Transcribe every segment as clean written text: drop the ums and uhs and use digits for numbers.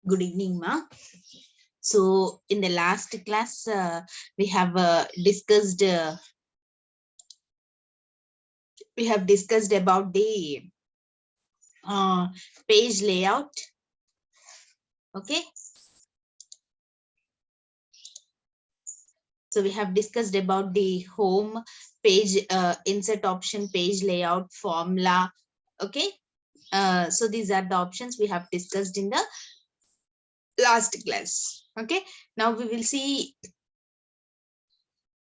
Good evening, ma. So in the last class, we have discussed about the page layout. Okay. So we have discussed about the home page, insert option, page layout, formula. Okay. So these are the options we have discussed in the last class. Okay. Now we will see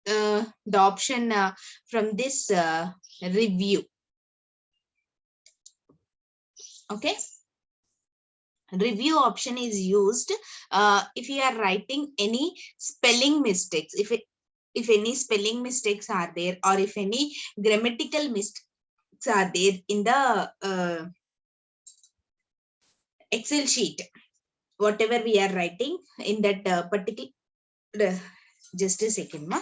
the option from this review. Okay. Review option is used if you are writing any spelling mistakes, if any spelling mistakes are there, or if any grammatical mistakes are there in the Excel sheet, whatever we are writing in that particular, just a second, ma.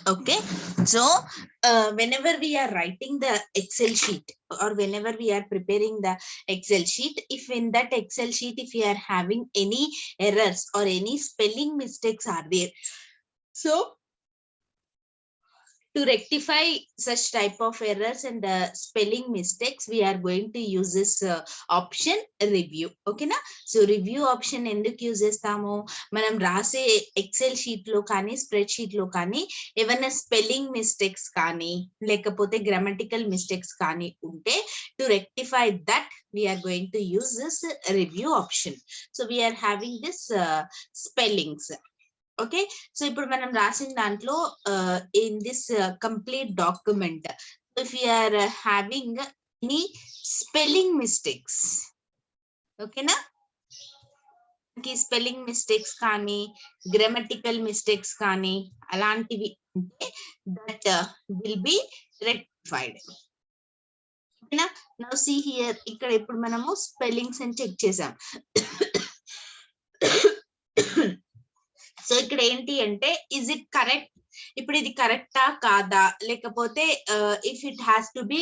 Okay, so whenever we are writing the Excel sheet, or whenever we are preparing the Excel sheet, if in that Excel sheet, if you are having any errors or any spelling mistakes are there, so to rectify such type of errors and spelling mistakes, we are going to use this option review. Okay na? So review option enduku use chestamo, manam rase Excel sheet lo kani spreadsheet lo kani evanna spelling mistakes kani lekapothe grammatical mistakes kani unte, to rectify that we are going to use this review option. So we are having this spellings. Okay, so ఇప్పుడు మనం రాసిన దాంట్లో in this complete document, if you are having any spelling mistakes, okay na, spelling mistakes కానీ grammatical mistakes కానీ అలాంటివి ఉంటే that will be rectified. Okay na? Now see here, ఇక్కడ ఇప్పుడు మనము spellings అని చెక్ చేసాం. సో ఇక్కడ ఏంటి అంటే, ఇస్ ఇట్ కరెక్ట్, ఇప్పుడు ఇది కరెక్టా కాదా, లేకపోతే if it has to B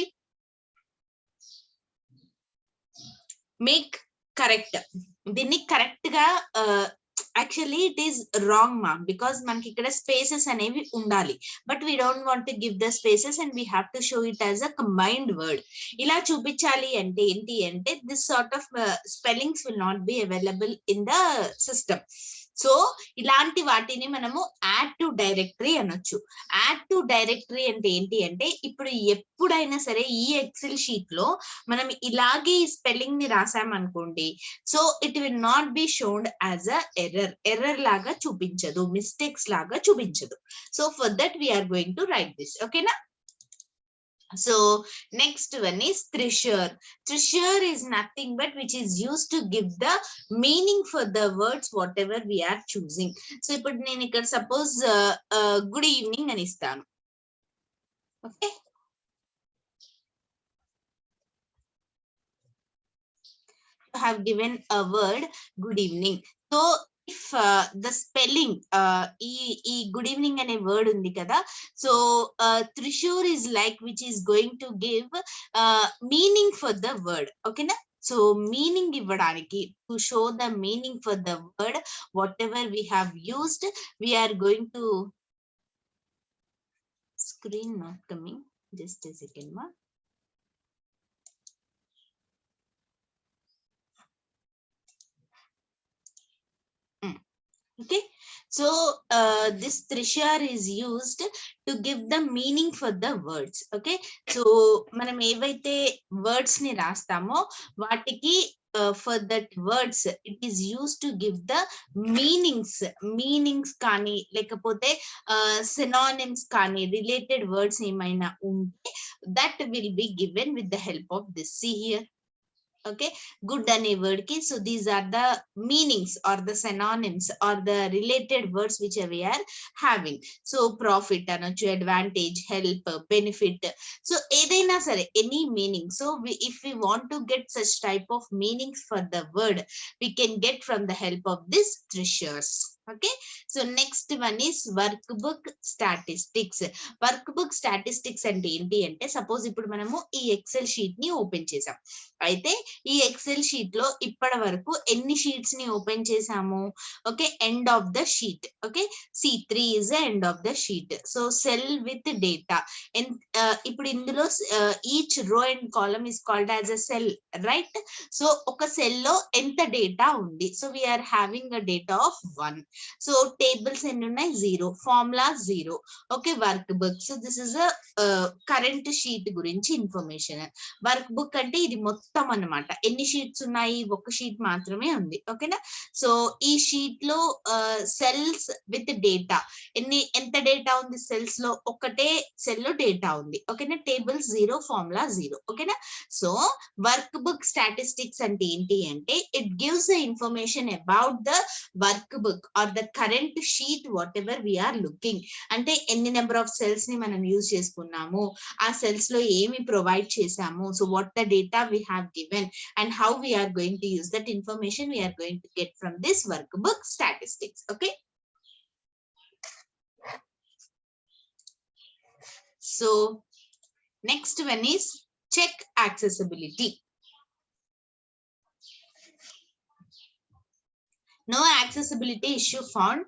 make correct, దీన్ని కరెక్ట్ గా యాక్చువల్లీ ఇట్ ఈస్ రాంగ్ మా, బికాస్ మనకి ఇక్కడ స్పేసెస్ అనేవి ఉండాలి, but we don't want to give the spaces and we have to show it as a combined word. ఇలా చూపించాలి అంటే ఏంటి అంటే, this sort of spellings will not be available in the system. So ఇలాంటి వాటిని మనము యాడ్ టు డైరెక్టరీ అనొచ్చు. Add to directory అంటే ఏంటి అంటే, ఇప్పుడు ఎప్పుడైనా సరే ఈ ఎక్సెల్ షీట్ లో మనం ఇలాగే ఈ స్పెల్లింగ్ ని రాసామనుకోండి, so it will not be shown as a error లాగా చూపించదు, మిస్టేక్స్ లాగా చూపించదు. So for that we are going to write this. ఓకేనా? So next one is treasure. Treasure is nothing but which is used to give the meaning for the words whatever we are choosing. So ఇప్పుడు నేను ఇక్కడ suppose good evening అని ఇస్తాను. Okay, you have given a word good evening. So if the spelling ఈ good evening అనే word ఉంది కదా, so treasure is like which is going to give meaning for the word. Okay na? So meaning ఇవ్వడానికి, to show the meaning for the word whatever we have used, we are going to, screen not coming, just a second ma. Okay, so this treasure is used to give the meaning for the words. Okay, so మనం ఏవైతే words ని రాస్తామో వాటికి for that words it is used to give the meanings కానీ లేకపోతే synonyms కానీ related words ఏమైనా ఉంటే that will be given with the help of this. See here, Okay, good అనే word ki, so these are the meanings or the synonyms or the related words which we are having. So profit anochu, advantage, help, benefit, so edaina sare any meaning. So if we want to get such type of meanings for the word, we can get from the help of this treasures. Okay, so next one is workbook statistics. Workbook statistics అంటే ఏంటి అంటే, suppose ఇప్పుడు మనము ఈ XL sheet ని open చేసాం. అయితే ఈ ఎక్సెల్ షీట్ లో ఇప్పటి వరకు ఎన్ని షీట్స్ ని ఓపెన్ చేసాము? Okay, end of the sheet. Okay, C3 is the end of the sheet. So cell with data. And ఇప్పుడు ఇందులో each row and column is called as a cell, right? So ఒక cell లో ఎంత data ఉంది? So we are having a data of 1. So tables ఎన్ని ఉన్నాయి? 0. Formula 0. Okay, workbook. So this is a current sheet గురించి information. Work book అంటే ఇది మొత్తం అన్నమాట. ఎన్ని షీట్స్ ఉన్నాయి? ఒక షీట్ మాత్రమే ఉంది. ఓకేనా? సో ఈ షీట్ లో సెల్స్ విత్ డేటా, ఎంత డేటా ఉంది సెల్స్ లో? ఒకటే సెల్ లో డేటా ఉంది. ఓకేనా? Table 0, formula 0. ఓకేనా? సో వర్క్ బుక్ స్టాటిస్టిక్స్ అంటే ఏంటి అంటే, it gives the information about the work book or the current sheet whatever we are looking. అంటే ఎన్ని నెంబర్ ఆఫ్ సెల్స్ ని మనం యూజ్ చేసుకున్నాము, ఆ సెల్స్ లో ఏమి ప్రొవైడ్ చేసాము, so what the data we have given and how we are going to use that information we are going to get from this workbook statistics. Okay, so next one is check accessibility. No accessibility issue found.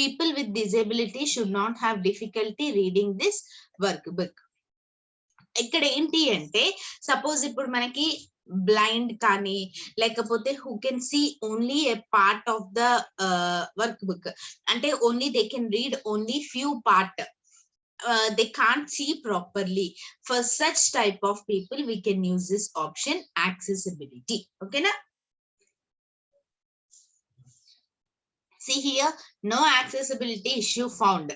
People with disability should not have difficulty reading this workbook. ఇక్కడ ఏంటి అంటే, suppose ఇప్పుడు మనకి blind కానీ లేకపోతే who can see only a part of the work book, అంటే only they can read only few part, they can't see properly. For such type of people we can use this option accessibility. Okay na? See here, no accessibility issue found.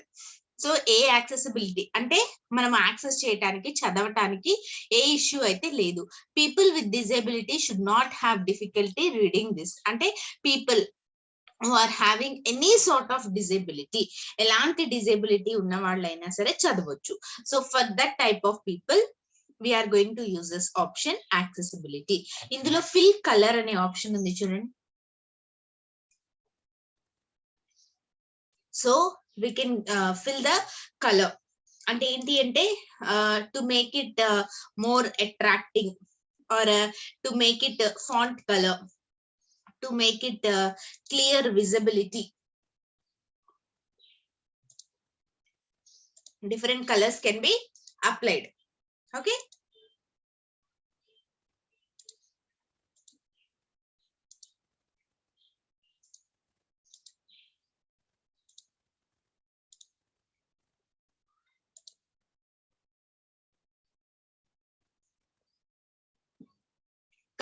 So ఏ accessibility అంటే మనం access చేయడానికి, చదవటానికి ఏ issue అయితే లేదు. People with disability should not have difficulty reading this, అంటే people who are having any sort of disability, ఎలాంటి డిజేబిలిటీ ఉన్న వాళ్ళైనా సరే చదవచ్చు. So for that type of people we are going to use this option accessibility. ఇందులో fill colour అనే option ఉంది చూడండి. So we can fill the color. అంటే ఏంటి అంటే, to make it more attracting or to make it font color, to make it clear visibility. Different colors can be applied. Okay,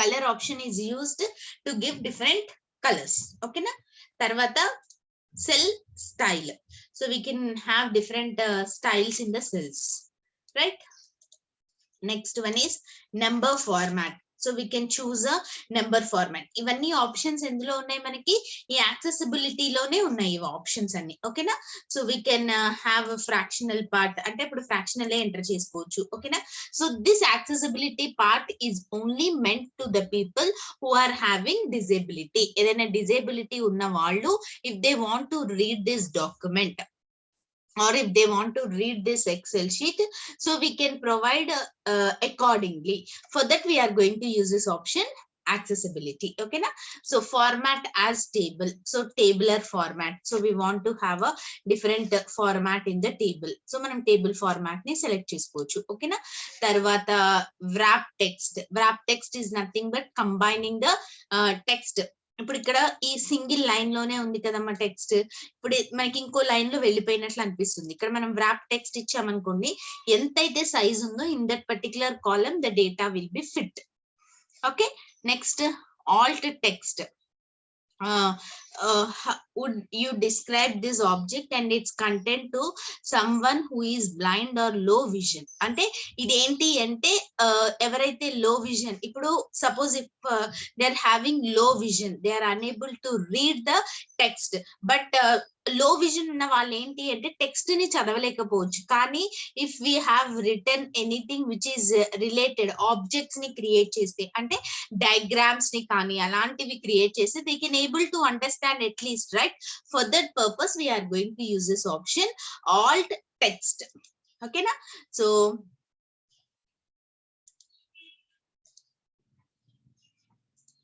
color option is used to give different colors. Okay na? Tarvata cell style, so we can have different styles in the cells, right? Next one is number format. So we can choose a number format. ఇవన్నీ options ఎందులో ఉన్నాయి మనకి? ఈ accessibility లోనే ఉన్నాయి ఈ options అన్ని. ఓకేనా? So we can have fractional part, అంటే ఇప్పుడు ఫ్రాక్షనల్ ఎంటర్ చేసుకోవచ్చు. ఓకేనా? So this accessibility part is only meant to the people who are having disability. ఏదైనా డిజేబిలిటీ ఉన్న వాళ్ళు, if they want to read this document or if they want to read this Excel sheet, so we can provide accordingly. For that we are going to use this option accessibility. Okay na? So format as table, so tabular format. So we want to have a different format in the table, so manam table format ni select chesukochu. Okay na? Tarvata wrap text. Wrap text is nothing but combining the text. ఇప్పుడు ఇక్కడ ఈ single line లోనే ఉంది కదమ్మా text, ఇప్పుడు మనకి ఇంకో line లో వెళ్ళిపోయినట్లు అనిపిస్తుంది. ఇక్కడ మనం వ్రాప్ టెక్స్ట్ ఇచ్చామనుకోండి, ఎంతైతే సైజ్ ఉందో in that particular column the data will be fit. Okay, next Alt text. would you describe this object and its content to someone who is blind or low vision? అంటే ఇదేంటి అంటే ఎవరైతే low vision, ఇప్పుడు suppose if they are having low vision, they are unable to read the text, but low vision ఉన్న వాళ్ళు ఏంటి అంటే text ని చదవలేకపోవచ్చు. కానీ if we have return anything which is related objects ని క్రియేట్ చేస్తే, అంటే డయాగ్రామ్స్ ని కానీ అలాంటివి క్రియేట్ చేస్తే they can able to understand at least, right? For that purpose we are going to use this option alt text. Okay na? So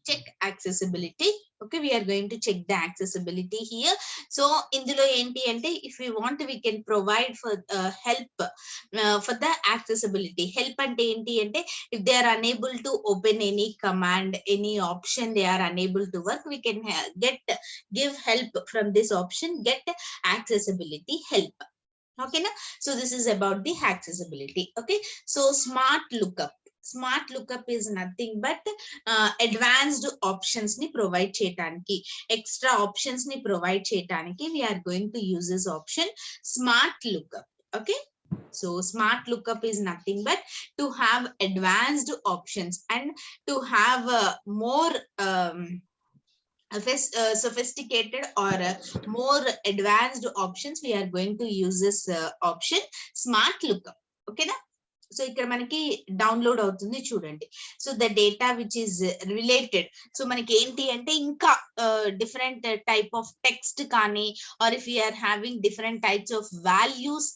check accessibility. Okay, we are going to check the accessibility here. So indulo enti ante if we want we can provide for help for the accessibility. Help ante enti ante if they are unable to open any command, any option, they are unable to work, we can give help from this option, get accessibility help. Okay na? So this is about the accessibility. Okay, so smart lookup. Smart lookup is nothing but advanced options ni provide cheyadaniki, extra options ni provide cheyadaniki we are going to use this option smart lookup. Okay, so smart lookup is nothing but to have advanced options and to have more sophisticated or more advanced options, we are going to use this option smart lookup. Okay na? So ఇక్కడ మనకి download అవుతుంది చూడండి. So the data which is related, so మనకి ఏంటి అంటే ఇంకా different type of text కానీ or if you're having different types of values,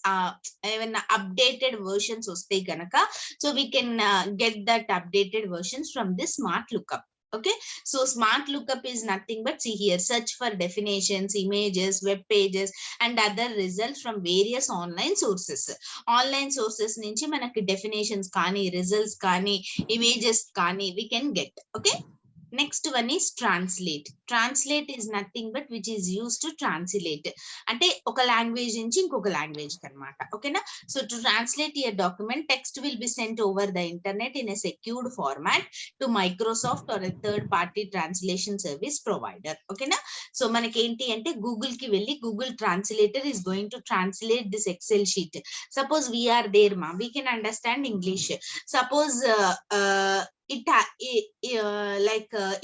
ఏమైనా అప్డేటెడ్ వర్షన్స్ వస్తే కనుక so we can get that updated versions from this smart lookup. Okay, so smart lookup is nothing but, see here, search for definitions, images, web pages and other results from various online sources. Online sources nunchi manaki definitions kaani, results kaani, images kaani we can get. Okay, next one is translate. Translate is nothing but which is used to translate, అంటే ఒక language నుంచి ఇంకొక language అన్నమాట. ఓకేనా? So to translate a document, text will be sent over the internet in a secured format to Microsoft or a third party translation service provider. ఓకేనా? So మనకి ఏంటి అంటే గూగుల్ కి వెళ్ళి Google translator is going to translate this Excel sheet. Suppose we are there ma, we can understand English. Suppose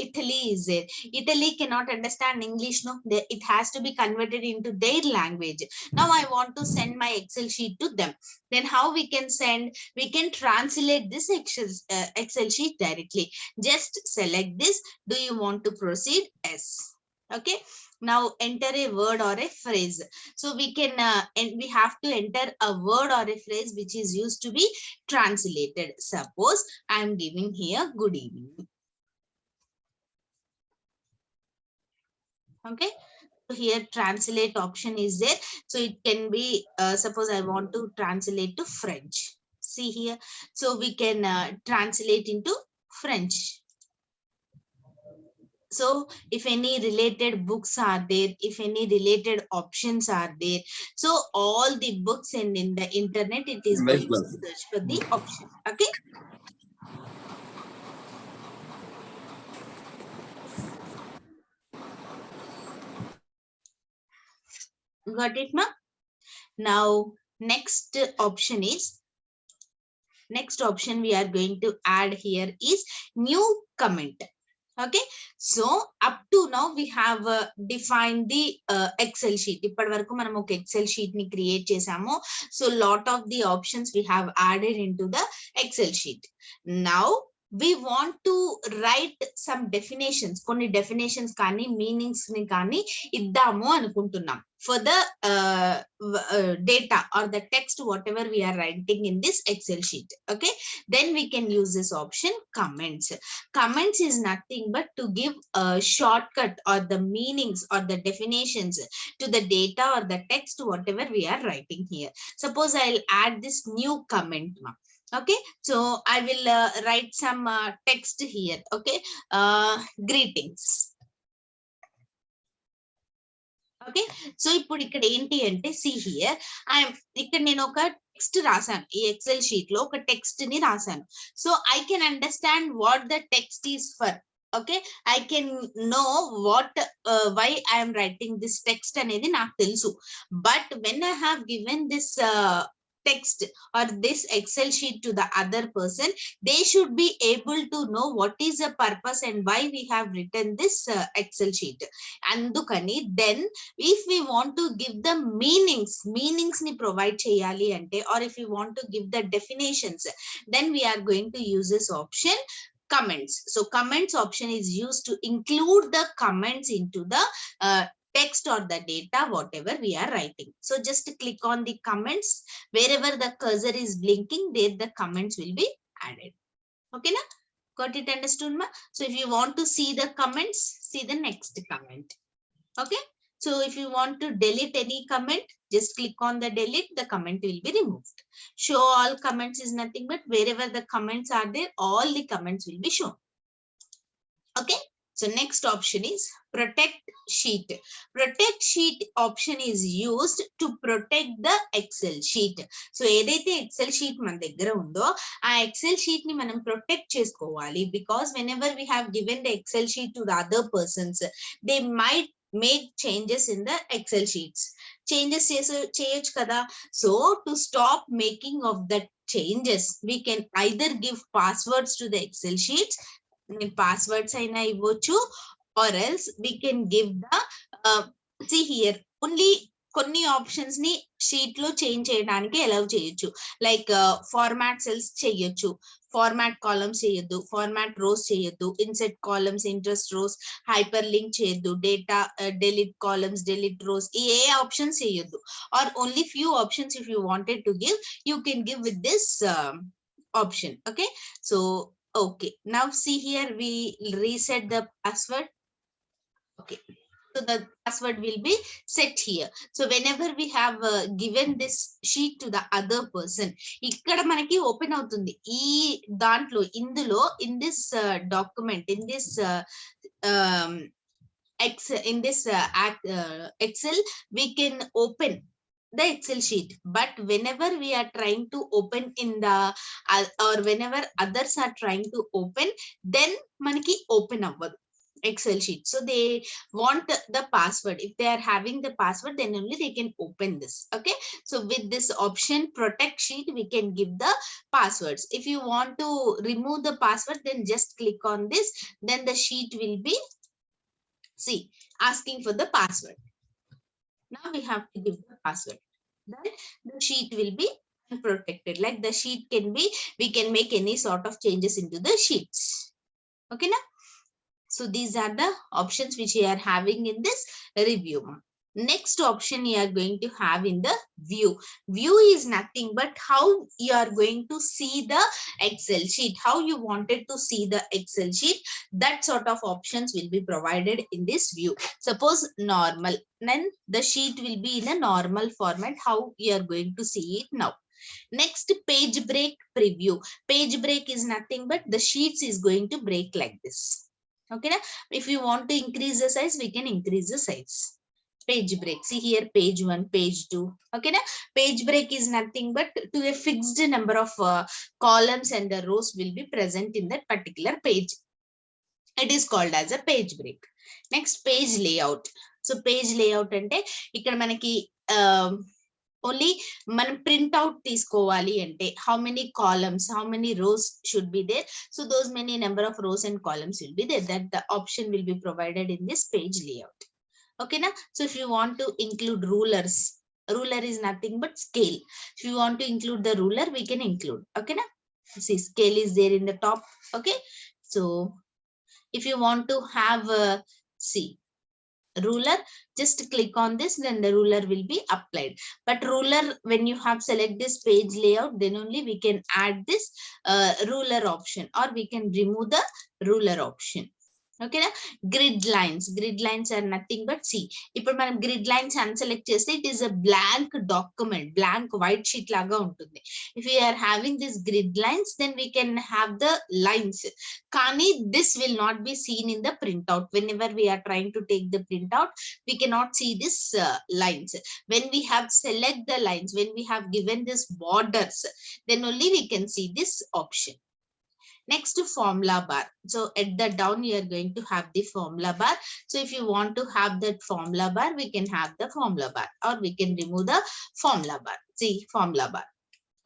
Italy is there. Italy cannot understand English, no? It has to be converted into their language. Now I want to send my Excel sheet to them. Then how we can send? We can translate this Excel sheet directly. Just select this. Do you want to proceed? Yes. Okay, now enter a word or a phrase. So we can and we have to enter a word or a phrase which is used to be translated. Suppose I am giving here good evening. Okay, so here translate option is there. So it can be suppose I want to translate to French. See here, so we can translate into French. So if any related books are there, if any related options are there, so all the books and in the internet it is going to search for the option. Okay, got it ma? Now next option we are going to add here is new comment. Okay, so up to now we have defined the Excel sheet. ఇప్పటి వరకు మనం ఒక Excel sheet ని create చేసాము. So lot of the options we have added into the Excel sheet. Now we want to write some definitions, కొన్ని definitions కానీ meanings ని కానీ ఇద్దాము అనుకుంటున్నాం for the data or the text whatever we are writing in this Excel sheet. Okay, then we can use this option comments. Comments is nothing but to give a shortcut or the meanings or the definitions to the data or the text whatever we are writing here. Suppose I'll add this new comment. Okay, so I will write some text here. Okay, greetings. Okay, so ఇప్పుడు ఇక్కడ ఏంటి అంటే see here ఇక్కడ నేను ఒక text రాసాను, ఈ XL sheet లో ఒక టెక్స్ట్ ని రాసాను. So I can understand what the text is for. Okay, I can know what why I am writing this text anedi నాకు తెలుసు. But when I have given this text or this Excel sheet to the other person, they should be able to know what is the purpose and why we have written this Excel sheet. Andukani then if we want to give the meanings ni provide cheyali ante, or if we want to give the definitions, then we are going to use this option comments. So comments option is used to include the comments into the text or the data whatever we are writing. So just click on the comments. Wherever the cursor is blinking, there the comments will be added. Okay na? Got it understood ma? So if you want to see the comments, see the next comment. Okay, so if you want to delete any comment, just click on the delete, the comment will be removed. Show all comments is nothing but wherever the comments are there, all the comments will be shown. Okay, so next option is protect sheet. Protect sheet option is used to protect the Excel sheet. So ఏదైతే Excel sheet మన దగ్గర ఉందో ఆ Excel sheet ని మనం protect చేసుకోవాలి, because whenever we have given the Excel sheet to the other persons, they might make changes in the Excel sheets. Changes చేయొచ్చు కదా. So to stop making of the changes, we can either give passwords to the Excel sheets, passwords aina ivochu, or else we can give the see here only కొన్ని options ని sheet లో change చేయడానికి allow చేయొచ్చు. Like format cells చేయొచ్చు, format columns చేయొద్దు, format rows చేయొద్దు, insert columns, insert rows, hyperlink చేయొద్దు, data delete columns, delete rows, ఏ ఆప్షన్స్ చేయొద్దు. Or only few options if you wanted to give, you can give with this option. Okay, so okay, now see here we reset the password. Okay, so the password will be set here. So whenever we have given this sheet to the other person, ikkada manaki open avutundi ee dantlo indulo in this document, in this Excel, we can open the Excel sheet. But whenever we are trying to open in the or whenever others are trying to open, then manaki open avvadu Excel sheet. So they want the password. If they are having the password, then only they can open this. Okay, so with this option protect sheet, we can give the passwords. If you want to remove the password, then just click on this, then the sheet will be see asking for the password. Now we have to give the password, then the sheet will be protected. Like the sheet can be, we can make any sort of changes into the sheets. Okay now, so these are the options which we are having in this review. Next option you are going to have in the view. View is nothing but how you are going to see the Excel sheet, how you wanted to see the Excel sheet, that sort of options will be provided in this view. Suppose normal, then the sheet will be in a normal format, how you are going to see it now. Next, page break preview. Page break is nothing but the sheets is going to break like this. Okay na? If you want to increase the size, we can increase the size. Page break, see here, page 1, page 2. Okay na? Page break is nothing but to a fixed number of columns and the rows will be present in that particular page. It is called as a page break. Next, page layout. So page layout ante ikkada manaki only మనం print out తీసుకోవాలి అంటే how many columns, how many rows should be there, so those many number of rows and columns will be there, that the option will be provided in this page layout. Okay na? So if you want to include rulers, ruler is nothing but scale. If you want to include the ruler, we can include. Okay na? See, scale is there in the top. Okay, so if you want to have see ruler, just click on this, then the ruler will be applied. But ruler, when you have select this page layout, then only we can add this ruler option, or we can remove the ruler option. Okay na? Grid lines are nothing but see, ఇప్పుడు మనం grid lines unselect చేస్తే it is a blank document, blank white sheet లాగా ఉంటుంది. If we are having this grid lines, then we can have the lines, కానీ this will not be seen in the printout. Whenever we are trying to take the printout, we cannot see this lines. When we have select the lines, when we have given this borders, then only we can see this option. Next, formula bar. So at the down, you are going to have the formula bar. So if you want to have that formula bar, we can have the formula bar, or we can remove the formula bar. See, formula bar.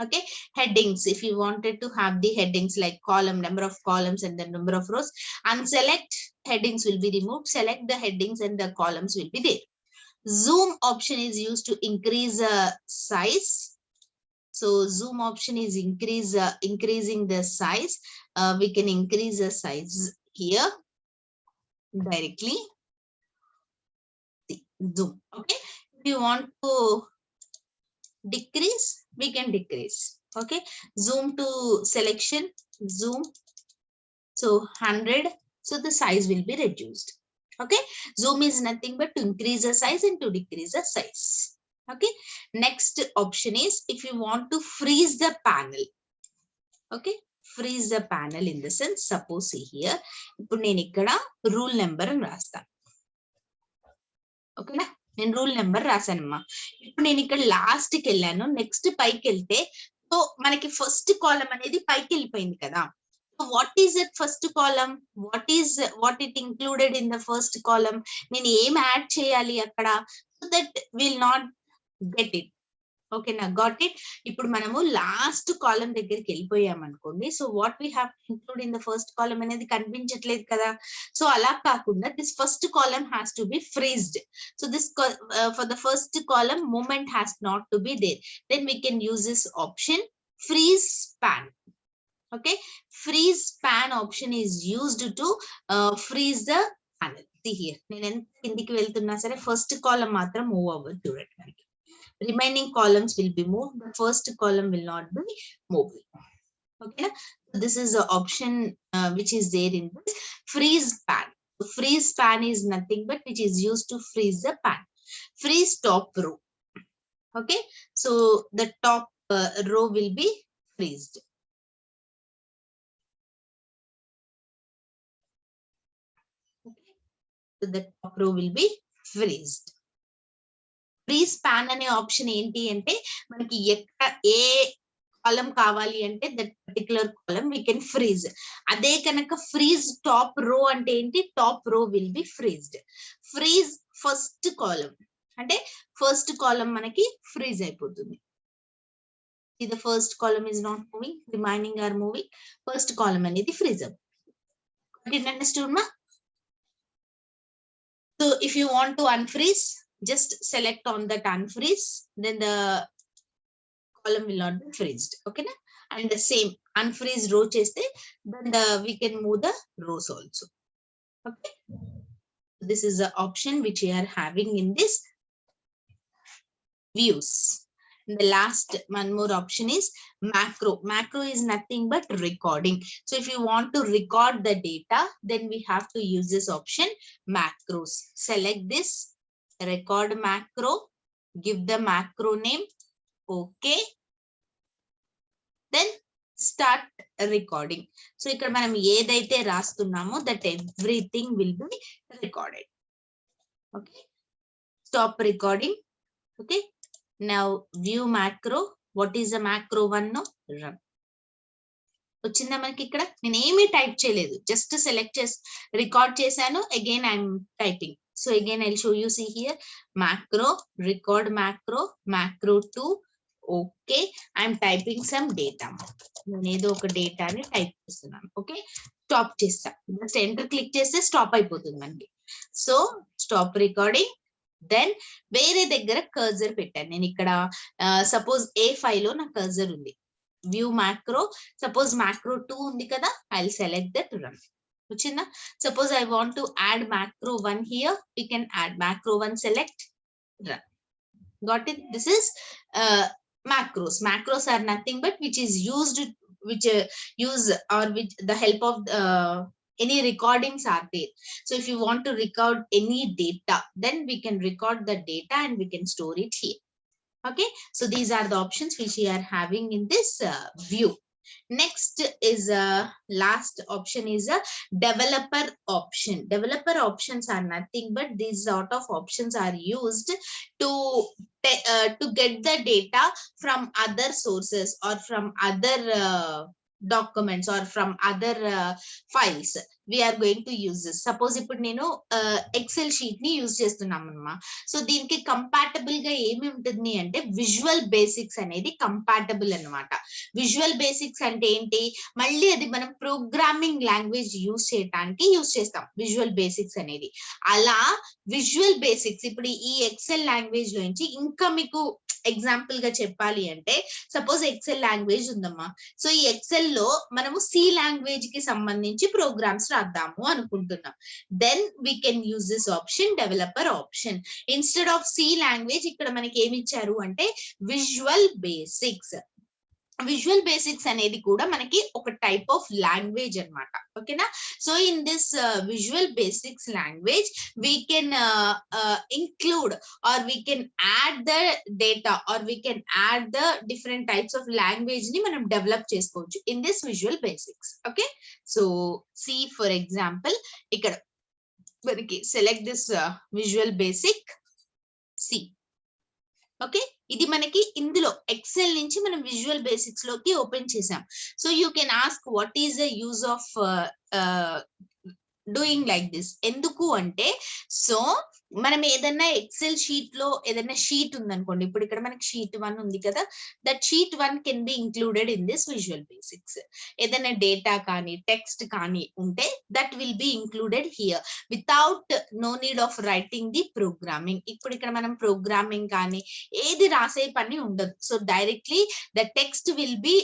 Okay, headings. If you wanted to have the headings like column, number of columns and the number of rows, unselect, headings will be removed. Select the headings and the columns will be there. Zoom option is used to increase size. So zoom option is increasing the size. We can increase the size here directly. Zoom. Okay. If you want to decrease, we can decrease. Okay. Zoom to selection. Zoom. So 100. So the size will be reduced. Okay. Zoom is nothing but to increase the size and to decrease the size. Okay. Next option is if you want to freeze the panel. Okay. Freeze the panel in the sense, suppose see here. ఇప్పుడు నేను ఇక్కడ rule number రాస్తాను. ఓకేనా, నేను rule number రాశానమ్మా. ఇప్పుడు నేను ఇక్కడ last కి వెళ్ళాను, నెక్స్ట్ పైకి వెళ్తే సో మనకి ఫస్ట్ కాలం అనేది పైకి వెళ్ళిపోయింది కదా. What is it first column, what it included in the first column, నేను ఏం యాడ్ చేయాలి అక్కడ, so that will not get it. ఓకేనా, గాట్ ఇట్. ఇప్పుడు మనము లాస్ట్ కాలం దగ్గరికి వెళ్ళిపోయాం అనుకోండి. So what we have include in the first column అనేది కనిపించట్లేదు కదా. సో అలా కాకుండా this first column has to be freezed. So this for the first column moment has not to be there. Then we can use this option freeze span. Okay, freeze span option is used to freeze the panel. See here, నేను ఎంత కిందికి వెళ్తున్నా సరే first కాలం మాత్రం move అవ్వదు చూడండి. Remaining columns will be moved, the first column will not be moving. Okay, so this is the option which is there in this freeze span. So freeze span is nothing but which is used to freeze the pan. Freeze top row. Okay, so the top row will be freezed. Okay, so the top row will be freezed. Freeze pane అనే option ఏంటి అంటే మనకి ఎక్కడ ఏ column కావాలి అంటే that particular column we can freeze. అదే కనుక ఫ్రీజ్ టాప్ రో అంటే ఏంటి, top row will be freezed. Freeze first column అంటే ఫస్ట్ కాలం మనకి ఫ్రీజ్ అయిపోతుంది. The first column is not moving, remaining are moving, first column అనేది freeze అవుతుంది. Understood మా? So if you want to unfreeze, just select on that unfreeze, then the column will not be freezed. Okay na? And the same unfreeze row cheste, then we can move the rows also. Okay, this is the option which we are having in this views. And the last one more option is macro. Macro is nothing but recording. So if you want to record the data, then we have to use this option macros. Select this record macro, give the macro name. Okay, then start recording. So ఇక్కడ మనం ఏదైతే రాస్తున్నామో that everything will be recorded. Okay, stop recording. Okay, now view macro. What is the macro one? No, run. వచ్చిందా మనకి ఇక్కడ? నేను ఏమీ type చేయలేదు, just select చేసి రికార్డ్ చేశాను. Again I'm typing. So again I'll show you. See here, macro, record macro, macro 2. Okay, I'm typing some data. నేను ఏదో ఒక డేటాని టైప్ చేస్తున్నాను. ఓకే, స్టాప్ చేస్తా, జస్ట్ ఎంటర్ క్లిక్ చేస్తే స్టాప్ అయిపోతుంది మనకి. So stop recording. దెన్ వేరే దగ్గర కర్సర్ పెట్టాను నేను ఇక్కడ. సపోజ్ A5 లో నా కర్సర్ ఉంది. వ్యూ మ్యాక్రో, సపోజ్ మ్యాక్రో 2 ఉంది కదా, I will select that run. వచ్చిందా? Suppose I want to add macro 1 here, we can add macro 1, select, run. Got it? This is macros. Macros are nothing but which is used, which use or with the help of any recordings are there. So if you want to record any data, then we can record the data and we can store it here. Okay, so these are the options which we are having in this view. Next is last option is a developer option. Developer options are nothing but these sort of options are used to get the data from other sources or from other documents or from other files we are going to use this. Suppose ఇప్పుడు నేను XL sheet ని use చేస్తున్నామమ్మా. So దీనికి compatible గా ఏమి ఉంటుంది అంటే visual basics అనేది compatible అన్నమాట. విజువల్ బేసిక్స్ అంటే ఏంటి, మళ్ళీ అది మనం ప్రోగ్రామింగ్ లాంగ్వేజ్ యూజ్ చేయడానికి యూజ్ చేస్తాం విజువల్ బేసిక్స్ అనేది. అలా విజువల్ బేసిక్స్ ఇప్పుడు ఈ ఎక్సెల్ లాంగ్వేజ్ లో నుంచి ఇంకా మీకు ఎగ్జాంపుల్ గా చెప్పాలి అంటే సపోజ్ ఎక్సెల్ లాంగ్వేజ్ ఉందమ్మా. సో ఈ ఎక్సెల్ లో మనము సి లాంగ్వేజ్ కి సంబంధించి ప్రోగ్రామ్స్ రాద్దాము అనుకుంటున్నాం. Then we can use this option, developer option. Instead of C language ఇక్కడ మనకి ఏమి ఇచ్చారు అంటే విజువల్ బేసిక్స్. విజువల్ బేసిక్స్ అనేది కూడా మనకి ఒక టైప్ ఆఫ్ లాంగ్వేజ్ అన్నమాట. ఓకేనా. So in this visual basics language we can include or we can add the data or we can add the different types of language ni manam develop chesukochu in this visual basics. Okay, so see for example ikkada manaki select this visual basic C. Okay, ఇది మనకి ఇందులో XL నుంచి మనం visual basics లోకి open చేసాం. So you can ask what is the use of doing like this. ఎందుకు అంటే so మనం ఏదైనా ఎక్సెల్ షీట్ లో ఏదైనా షీట్ ఉందనుకోండి, ఇప్పుడు ఇక్కడ మనకి షీట్ 1 ఉంది కదా, that sheet 1 can be included in this visual basics. ఏదైనా డేటా కానీ టెక్స్ట్ కానీ ఉంటే that will be included here without no need of writing the programming. ఇప్పుడు ఇక్కడ మనం ప్రోగ్రామింగ్ కానీ ఏది రాసే పని ఉండదు. So directly the text will be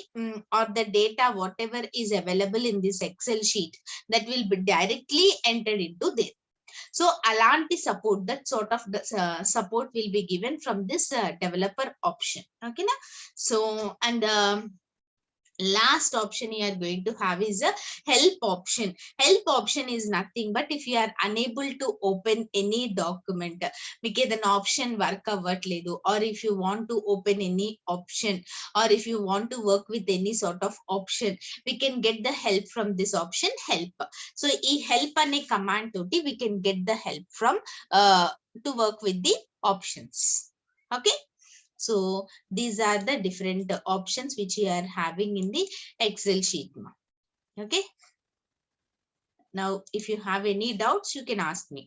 or the data whatever is available in this Excel sheet that will be directly entered into there. So alanti support, that sort of support will be given from this developer option. Okay na. So and last option you are going to have is a help option. Help option is nothing but if you are unable to open any document, meek edana option work avvatledu, or if you want to open any option, or if you want to work with any sort of option, we can get the help from this option help. So ee help ane command toti we can get the help from to work with the options. Okay, so these are the different options which you are having in the Excel sheet. Okay. Now, if you have any doubts, you can ask me.